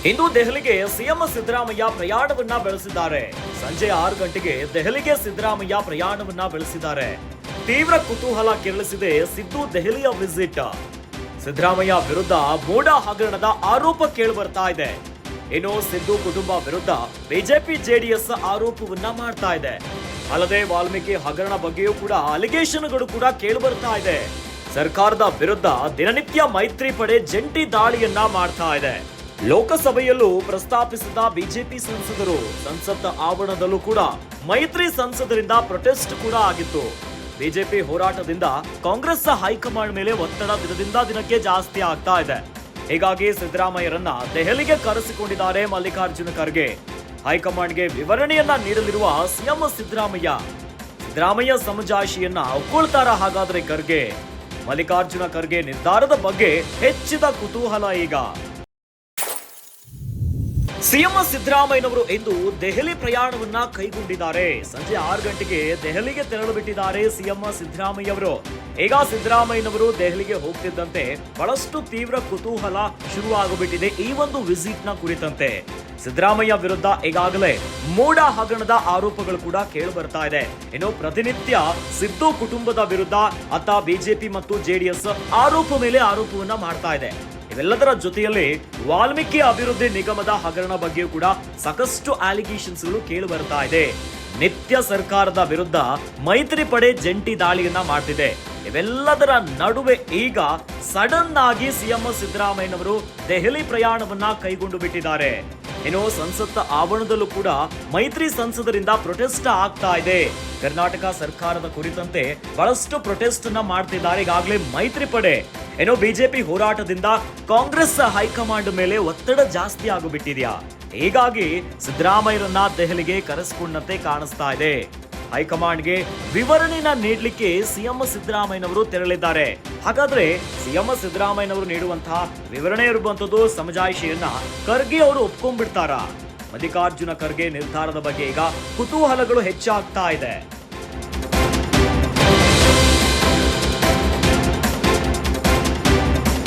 ಇಂದು ದೆಹಲಿಗೆ ಸಿಎಂ ಸಿದ್ದರಾಮಯ್ಯ ಪ್ರಯಾಣವನ್ನ ಬೆಳೆಸಿದ್ದಾರೆ. ಸಂಜೆ 6 ಗಂಟೆಗೆ ದೆಹಲಿಗೆ ಸಿದ್ದರಾಮಯ್ಯ ಪ್ರಯಾಣವನ್ನ ಬೆಳೆಸಿದ್ದಾರೆ. ತೀವ್ರ ಕುತೂಹಲ ಕೆರಳಿಸಿದೆ ಸಿದ್ದು ದೆಹಲಿಯ ವಿಸಿಟ್. ಸಿದ್ದರಾಮಯ್ಯ ವಿರುದ್ಧ ಮೋಡ ಹಗರಣದ ಆರೋಪ ಕೇಳಿಬರ್ತಾ ಇದೆ. ಇನ್ನು ಸಿದ್ದು ಕುಟುಂಬ ವಿರುದ್ಧ ಬಿಜೆಪಿ ಜೆಡಿಎಸ್ ಆರೋಪವನ್ನ ಮಾಡ್ತಾ ಇದೆ. ಅಲ್ಲದೆ ವಾಲ್ಮೀಕಿ ಹಗರಣ ಬಗ್ಗೆಯೂ ಕೂಡ ಅಲಿಗೇಷನ್ಗಳು ಕೂಡ ಕೇಳಿಬರ್ತಾ ಇದೆ. ಸರ್ಕಾರದ ವಿರುದ್ಧ ದಿನನಿತ್ಯ ಮೈತ್ರಿ ಪಡೆ ಜಂಟಿ ದಾಳಿಯನ್ನ ಮಾಡ್ತಾ ಇದೆ. ಲೋಕಸಭೆಯಲ್ಲೂ ಪ್ರಸ್ತಾಪಿಸಿದ ಬಿಜೆಪಿ ಸಂಸದರು ಸಂಸತ್ ಆವರಣದಲ್ಲೂ ಕೂಡ ಮೈತ್ರಿ ಸಂಸದರಿಂದ ಪ್ರೊಟೆಸ್ಟ್ ಕೂಡ ಆಗಿತ್ತು. ಬಿಜೆಪಿ ಹೋರಾಟದಿಂದ ಕಾಂಗ್ರೆಸ್ ಹೈಕಮಾಂಡ್ ಮೇಲೆ ಒತ್ತಡ ದಿನದಿಂದ ದಿನಕ್ಕೆ ಜಾಸ್ತಿ ಆಗ್ತಾ ಇದೆ. ಹೀಗಾಗಿ ಸಿದ್ದರಾಮಯ್ಯರನ್ನ ದೆಹಲಿಗೆ ಕರೆಸಿಕೊಂಡಿದ್ದಾರೆ ಮಲ್ಲಿಕಾರ್ಜುನ ಖರ್ಗೆ. ಹೈಕಮಾಂಡ್ಗೆ ವಿವರಣೆಯನ್ನ ನೀಡಲಿರುವ ಸಿಎಂ ಸಿದ್ದರಾಮಯ್ಯ ಸಮಜಾಯಿಷಿಯನ್ನ ಒಪ್ಕೊಳ್ತಾರ ಹಾಗಾದ್ರೆ ಖರ್ಗೆ? ಮಲ್ಲಿಕಾರ್ಜುನ ಖರ್ಗೆ ನಿರ್ಧಾರದ ಬಗ್ಗೆ ಹೆಚ್ಚಿದ ಕುತೂಹಲ ಈಗ. ಸಿಎಂ ಸಿದ್ದರಾಮಯ್ಯನವರು ಇಂದು ದೆಹಲಿ ಪ್ರಯಾಣವನ್ನ ಕೈಗೊಂಡಿದ್ದಾರೆ. ಸಂಜೆ 6 ಗಂಟೆಗೆ ದೆಹಲಿಗೆ ತೆರಳು ಬಿಟ್ಟಿದ್ದಾರೆ ಸಿಎಂ ಸಿದ್ದರಾಮಯ್ಯ ಅವರು. ಈಗ ಸಿದ್ದರಾಮಯ್ಯನವರು ದೆಹಲಿಗೆ ಹೋಗ್ತಿದ್ದಂತೆ ಬಹಳಷ್ಟು ತೀವ್ರ ಕುತೂಹಲ ಶುರುವಾಗುಬಿಟ್ಟಿದೆ ಈ ಒಂದು ವಿಸಿಟ್ ನ ಕುರಿತಂತೆ. ಸಿದ್ದರಾಮಯ್ಯ ವಿರುದ್ಧ ಈಗಾಗಲೇ ಮೋಡ ಹಗರಣದ ಆರೋಪಗಳು ಕೂಡ ಕೇಳಿ ಬರ್ತಾ ಇದೆ. ಇನ್ನು ಪ್ರತಿನಿತ್ಯ ಸಿದ್ದು ಕುಟುಂಬದ ವಿರುದ್ಧ ಅತ್ತ ಬಿಜೆಪಿ ಮತ್ತು ಜೆಡಿಎಸ್ ಆರೋಪ ಮೇಲೆ ಆರೋಪವನ್ನ ಮಾಡ್ತಾ ಇದೆ. ಇವೆಲ್ಲದರ ಜೊತೆಯಲ್ಲಿ ವಾಲ್ಮೀಕಿ ಅಭಿವೃದ್ಧಿ ನಿಗಮದ ಹಗರಣ ಬಗ್ಗೆಯೂ ಕೂಡ ಸಾಕಷ್ಟು ಅಲಿಗೇಷನ್ಸ್ ಗಳು ಕೇಳಿ ಬರ್ತಾ ಇದೆ. ನಿತ್ಯ ಸರ್ಕಾರದ ವಿರುದ್ಧ ಮೈತ್ರಿ ಪಡೆ ಜಂಟಿ ದಾಳಿಯನ್ನ ಮಾಡ್ತಿದೆ. ಇವೆಲ್ಲದರ ನಡುವೆ ಈಗ ಸಡನ್ ಆಗಿ ಸಿಎಂ ಸಿದ್ದರಾಮಯ್ಯನವರು ದೆಹಲಿ ಪ್ರಯಾಣವನ್ನ ಕೈಗೊಂಡು ಬಿಟ್ಟಿದ್ದಾರೆ. ಇನ್ನು ಸಂಸತ್ ಆವರಣದಲ್ಲೂ ಕೂಡ ಮೈತ್ರಿ ಸಂಸದರಿಂದ ಪ್ರೊಟೆಸ್ಟ್ ಆಗ್ತಾ ಇದೆ. ಕರ್ನಾಟಕ ಸರ್ಕಾರದ ಕುರಿತಂತೆ ಬಹಳಷ್ಟು ಪ್ರೊಟೆಸ್ಟ್ ಅನ್ನ ಮಾಡ್ತಿದ್ದಾರೆ ಈಗಾಗಲೇ ಮೈತ್ರಿ ಪಡೆ. ಏನೋ ಬಿಜೆಪಿ ಹೋರಾಟದಿಂದ ಕಾಂಗ್ರೆಸ್ ಹೈಕಮಾಂಡ್ ಮೇಲೆ ಒತ್ತಡ ಜಾಸ್ತಿ ಆಗಿಬಿಟ್ಟಿದ್ಯಾ. ಹೀಗಾಗಿ ಸಿದ್ದರಾಮಯ್ಯರನ್ನ ದೆಹಲಿಗೆ ಕರೆಸಿಕೊಂಡಂತೆ ಕಾಣಿಸ್ತಾ ಇದೆ. ಹೈಕಮಾಂಡ್ಗೆ ವಿವರಣೆಯನ್ನ ನೀಡಲಿಕ್ಕೆ ಸಿಎಂ ಸಿದ್ದರಾಮಯ್ಯನವರು ತೆರಳಿದ್ದಾರೆ. ಹಾಗಾದ್ರೆ ಸಿಎಂ ಸಿದ್ದರಾಮಯ್ಯನವರು ನೀಡುವಂತಹ ವಿವರಣೆ ಇರುವಂತದ್ದು ಸಮಜಾಯಿಷಿಯನ್ನ ಖರ್ಗೆ ಅವರು ಒಪ್ಕೊಂಡ್ಬಿಡ್ತಾರಾ? ಮಲ್ಲಿಕಾರ್ಜುನ ಖರ್ಗೆ ನಿರ್ಧಾರದ ಬಗ್ಗೆ ಈಗ ಕುತೂಹಲಗಳು ಹೆಚ್ಚಾಗ್ತಾ ಇದೆ.